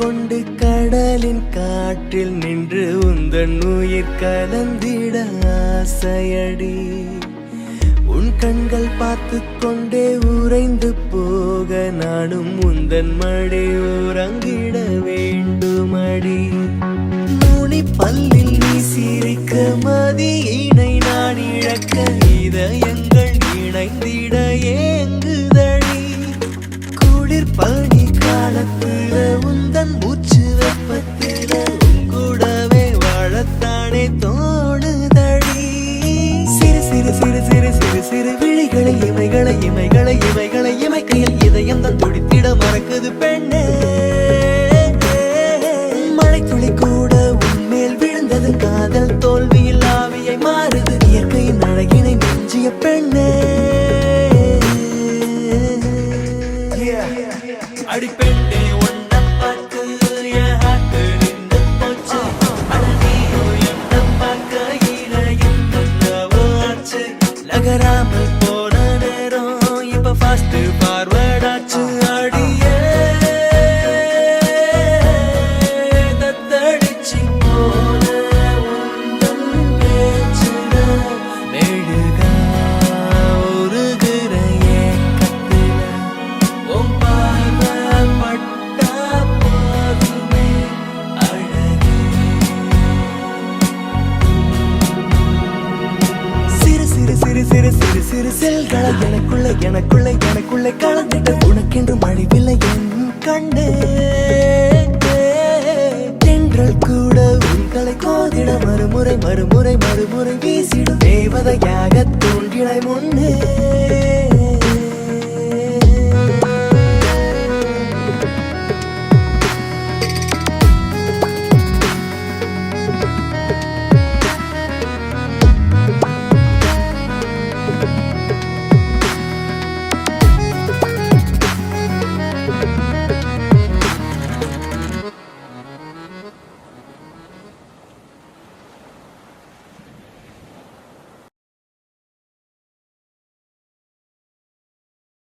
கொண்டு கடலின் காற்றில் நின்று உந்தன் உயிர் கலந்திட ஆசையடி. உன் கண்கள் பார்த்து கொண்டே உறைந்து போக நானும் உந்தன் மடி உறங்கிட வேண்டுமடி. நுனி பல்லில் நீ சிரிக்க மதியினை நான் இழக்க இதயங்கள் இணைந்திட ஏங்குதடி. குளிர் பனி காலத்துல உந்தன் மூச்சு வெப்பத்தில கூடவே வாழத்தானே தோணுதடி. சிறு சிறு சிறு சிறு சிறு சிறு விழிகளை இமைகளை இமைகளை இமைகளை இமைக்கையில் இதயம் தான் துடித்திட மறக்குது பெண்ணே. மழை துளி கூட உன்மேல் விழுந்தது காதல் தோல்வியில் ஆவியை மாறுது இயற்கையின் அழகினை நெஞ்சிய பெண்ணே. அடி பெண்ணே ஒன்ன பார்த்து என் ஹார்ட் நின்று போச்சு. அட நீயும் என்ன பார்க்கையில என்னவோ ஆச்சு. நகராமல் போன நேரம் இப்ப ஃபாஸ்ட் ஃபார்வர்ட் ஆச்சு. அடியே தத்தடிச்சு போன உந்தன் பேச்சுல மெழுகா உருகுற ஏக்கத்துல உன் பார்வை பட்டா போதுமே அழகே. சிறு சிறு சிறு சிறு சிறு சிறு செல்களை எனக்குள்ள எனக்குள்ள எனக்குள்ள கலந்துட்ட உனக்கென்று மழிவில்லை என் கண்ணே. தென்றல் கூட உங்களை கோதிட மறுமுறை மறுமுறை மறுமுறை வீசிடும் தேவதையாக தோன்றினாய் முன்னே.